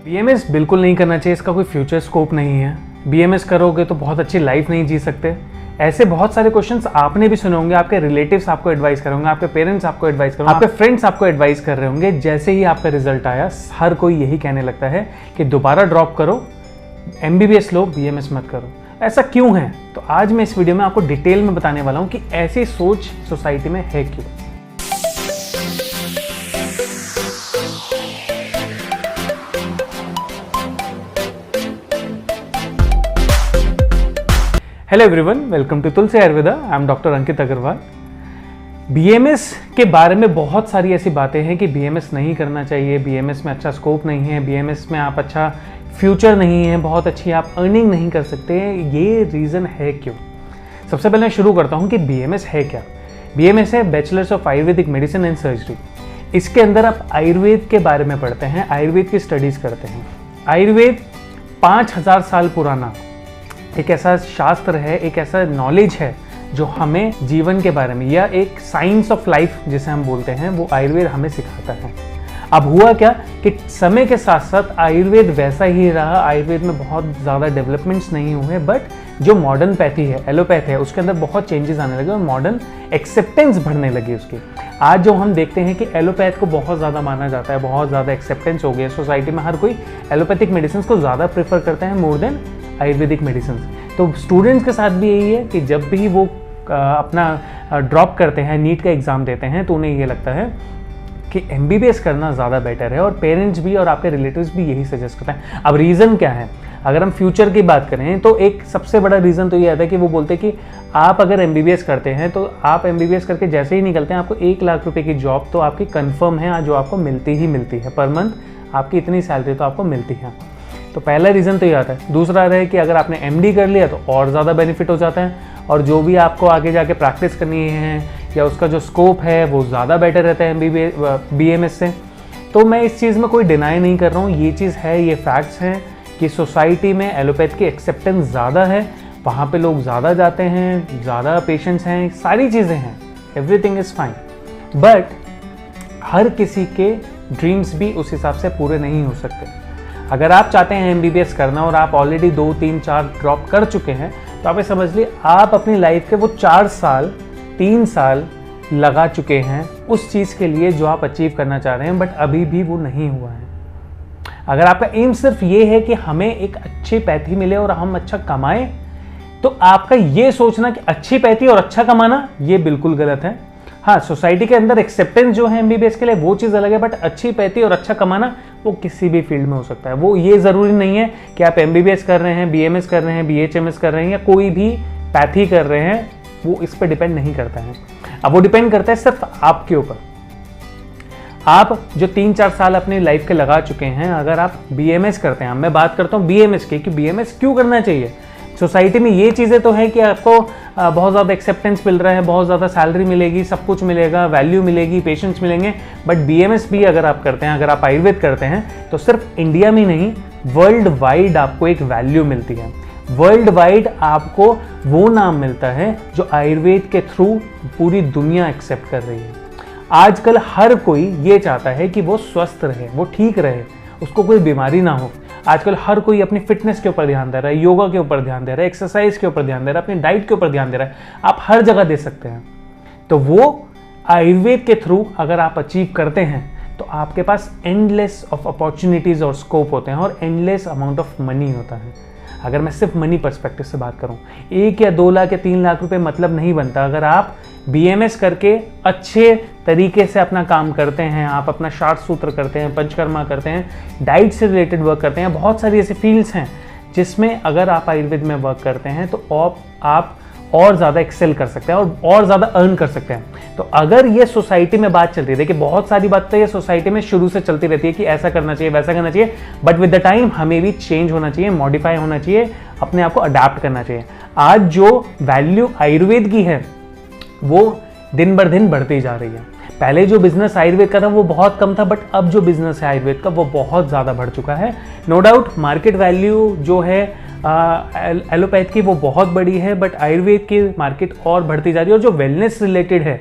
BMS बिल्कुल नहीं करना चाहिए, इसका कोई फ्यूचर स्कोप नहीं है। बीएमएस करोगे तो बहुत अच्छी लाइफ नहीं जी सकते। ऐसे बहुत सारे क्वेश्चंस आपने भी सुने होंगे, आपके रिलेटिव्स आपको एडवाइस कर होंगे, आपके पेरेंट्स आपको एडवाइस कर होंगे, आपके फ्रेंड्स आपको एडवाइस कर रहे होंगे। जैसे ही आपका रिजल्ट आया हर कोई यही कहने लगता है कि दोबारा ड्रॉप करो, एमबीबीएस लो, बीएमएस मत करो। ऐसा क्यों है? तो आज मैं इस वीडियो में आपको डिटेल में बताने वाला हूं कि ऐसी सोच सोसाइटी में है क्यों। Hello everyone, welcome to Tulsi Ayurveda. I am doctor Ankit Agrawal. BMS के बारे में बहुत सारी ऐसी बातें हैं कि बीएमएस नहीं करना चाहिए, बीएमएस में अच्छा स्कोप नहीं है, बीएमएस में आप अच्छा फ्यूचर नहीं है, बहुत अच्छी आप अर्निंग नहीं कर सकते। ये रीज़न है क्यों? सबसे पहले मैं शुरू करता हूँ कि बीएमएस है क्या। बीएमएस है bachelors of Ayurvedic medicine and surgery. इसके अंदर आप आयुर्वेद के बारे में पढ़ते हैं, आयुर्वेद की स्टडीज़ करते हैं। आयुर्वेद 5000 साल पुराना एक ऐसा शास्त्र है, एक ऐसा नॉलेज है जो हमें जीवन के बारे में या एक साइंस ऑफ लाइफ जिसे हम बोलते हैं, वो आयुर्वेद हमें सिखाता है। अब हुआ क्या कि समय के साथ साथ आयुर्वेद वैसा ही रहा, आयुर्वेद में बहुत ज़्यादा डेवलपमेंट्स नहीं हुए, बट जो मॉडर्न पैथी है, एलोपैथ है, उसके अंदर बहुत चेंजेस आने लगे और मॉडर्न एक्सेप्टेंस बढ़ने लगी उसकी। आज जो हम देखते हैं कि एलोपैथ को बहुत ज़्यादा माना जाता है, बहुत ज़्यादा एक्सेप्टेंस हो गया सोसाइटी में, हर कोई एलोपैथिक मेडिसिन को ज़्यादा प्रेफर करते हैं मोर देन आयुर्वेदिक मेडिसिन। तो स्टूडेंट्स के साथ भी यही है कि जब भी वो अपना ड्रॉप करते हैं, नीट का एग्ज़ाम देते हैं, तो उन्हें ये लगता है कि एमबीबीएस करना ज़्यादा बेटर है और पेरेंट्स भी और आपके रिलेटिव्स भी यही सजेस्ट करते हैं। अब रीज़न क्या है? अगर हम फ्यूचर की बात करें तो एक सबसे बड़ा रीज़न तो ये आता है कि वो बोलते हैं कि आप अगर एमबीबीएस करते हैं तो आप एमबीबीएस करके जैसे ही निकलते हैं आपको 1 लाख रुपए की जॉब तो आपकी कंफर्म है, जो आपको मिलती ही मिलती है। पर मंथ आपकी इतनी सैलरी तो आपको मिलती है। तो पहला रीज़न तो ये आता है। दूसरा है कि अगर आपने एमडी कर लिया तो और ज़्यादा बेनिफिट हो जाता है और जो भी आपको आगे जाके प्रैक्टिस करनी है या उसका जो स्कोप है वो ज़्यादा बेटर रहता है बीएमएस से। तो मैं इस चीज़ में कोई डिनाई नहीं कर रहा हूँ, ये चीज़ है, ये फैक्ट्स हैं कि सोसाइटी में एलोपैथ की एक्सेप्टेंस ज़्यादा है, वहाँ पे लोग ज़्यादा जाते हैं, ज़्यादा पेशेंट्स हैं, सारी चीज़ें हैं, एवरीथिंग इज़ फाइन। बट हर किसी के ड्रीम्स भी उस हिसाब से पूरे नहीं हो सकते। अगर आप चाहते हैं एमबीबीएस करना और आप ऑलरेडी 2, 3, 4 ड्रॉप कर चुके हैं तो आप ये समझ लीजिए आप अपनी लाइफ के वो 4 साल 3 साल लगा चुके हैं उस चीज़ के लिए जो आप अचीव करना चाह रहे हैं, बट अभी भी वो नहीं हुआ है। अगर आपका एम सिर्फ ये है कि हमें एक अच्छी पैथी मिले और हम अच्छा कमाएं, तो आपका ये सोचना कि अच्छी पैथी और अच्छा कमाना ये बिल्कुल गलत है। हाँ, सोसाइटी के अंदर एक्सेप्टेंस जो है एमबीबीएस के लिए वो चीज़ अलग है, बट अच्छी पैथी और अच्छा कमाना वो किसी भी फील्ड में हो सकता है। वो ये ज़रूरी नहीं है कि आप एमबीबीएस कर रहे हैं, बीएमएस कर रहे हैं, बीएचएमएस कर रहे हैं या कोई भी पैथी कर रहे हैं, वो इस पर डिपेंड नहीं करता है। अब वो डिपेंड करता है सिर्फ आपके ऊपर। आप जो 3-4 साल अपनी लाइफ के लगा चुके हैं, अगर आप बीएमएस करते हैं, मैं बात करता हूँ बीएमएस की कि बीएमएस क्यों करना चाहिए। सोसाइटी में ये चीज़ें तो है कि आपको बहुत ज़्यादा एक्सेप्टेंस मिल रहा है, बहुत ज़्यादा सैलरी मिलेगी, सब कुछ मिलेगा, वैल्यू मिलेगी, पेशेंट्स मिलेंगे। बट बीएमएस भी अगर आप करते हैं, अगर आप आयुर्वेद करते हैं, तो सिर्फ इंडिया में नहीं, वर्ल्ड वाइड आपको एक वैल्यू मिलती है। वर्ल्ड वाइड आपको वो नाम मिलता है जो आयुर्वेद के थ्रू पूरी दुनिया एक्सेप्ट कर रही है। आजकल हर कोई ये चाहता है कि वो स्वस्थ रहे, वो ठीक रहे, उसको कोई बीमारी ना हो। आजकल हर कोई अपनी फिटनेस के ऊपर ध्यान दे रहा है, योगा के ऊपर ध्यान दे रहा है, एक्सरसाइज के ऊपर ध्यान दे रहा है, अपनी डाइट के ऊपर ध्यान दे रहा है। आप हर जगह दे सकते हैं। तो वो आयुर्वेद के थ्रू अगर आप अचीव करते हैं तो आपके पास एंडलेस ऑफ अपॉर्चुनिटीज़ और स्कोप होते हैं और एंडलेस अमाउंट ऑफ मनी होता है। अगर मैं सिर्फ मनी पर्सपेक्टिव से बात करूं, 1 या 2 लाख या 3 लाख रुपए मतलब नहीं बनता। अगर आप बीएमएस करके अच्छे तरीके से अपना काम करते हैं, आप अपना शास्त्र सूत्र करते हैं, पंचकर्मा करते हैं, डाइट से रिलेटेड वर्क करते हैं, बहुत सारी ऐसी फील्ड्स हैं जिसमें अगर आप आयुर्वेद में वर्क करते हैं तो आप और ज़्यादा एक्सेल कर सकते हैं और ज़्यादा अर्न कर सकते हैं। तो अगर ये सोसाइटी में बात चल रही है कि बहुत सारी बातें ये सोसाइटी में शुरू से चलती रहती है कि ऐसा करना चाहिए, वैसा करना चाहिए, बट विद द टाइम हमें भी चेंज होना चाहिए, मॉडिफाई होना चाहिए, अपने आप को अडाप्ट करना चाहिए। आज जो वैल्यू आयुर्वेद की है वो दिन बर दिन बढ़ती जा रही है। पहले जो बिजनेस आयुर्वेद का था वो बहुत कम था, बट अब जो बिजनेस है आयुर्वेद का वो बहुत ज़्यादा बढ़ चुका है। नो डाउट मार्केट वैल्यू जो है एलोपैथ की वो बहुत बड़ी है, बट आयुर्वेद की मार्केट और बढ़ती जा रही है। और जो वेलनेस रिलेटेड है,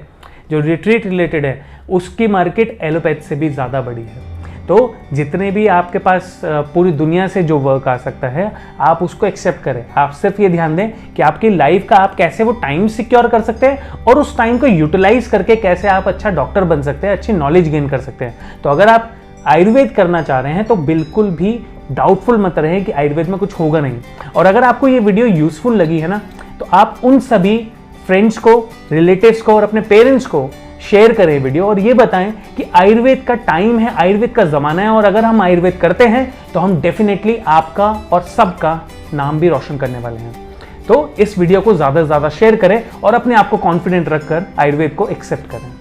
जो रिट्रीट रिलेटेड है, उसकी मार्केट एलोपैथ से भी ज़्यादा बड़ी है। तो जितने भी आपके पास पूरी दुनिया से जो वर्क आ सकता है आप उसको एक्सेप्ट करें। आप सिर्फ ये ध्यान दें कि आपकी लाइफ का आप कैसे वो टाइम सिक्योर कर सकते हैं और उस टाइम को यूटिलाइज करके कैसे आप अच्छा डॉक्टर बन सकते हैं, अच्छी नॉलेज गेन कर सकते हैं। तो अगर आप आयुर्वेद करना चाह रहे हैं तो बिल्कुल भी डाउटफुल मत रहे कि आयुर्वेद में कुछ होगा नहीं। और अगर आपको ये वीडियो यूजफुल लगी है ना, तो आप उन सभी फ्रेंड्स को, रिलेटिव्स को और अपने पेरेंट्स को शेयर करें वीडियो, और ये बताएं कि आयुर्वेद का टाइम है, आयुर्वेद का ज़माना है, और अगर हम आयुर्वेद करते हैं तो हम डेफिनेटली आपका और सबका नाम भी रोशन करने वाले हैं। तो इस वीडियो को ज़्यादा से ज़्यादा शेयर करें और अपने आप को कॉन्फिडेंट रखकर आयुर्वेद को एक्सेप्ट करें।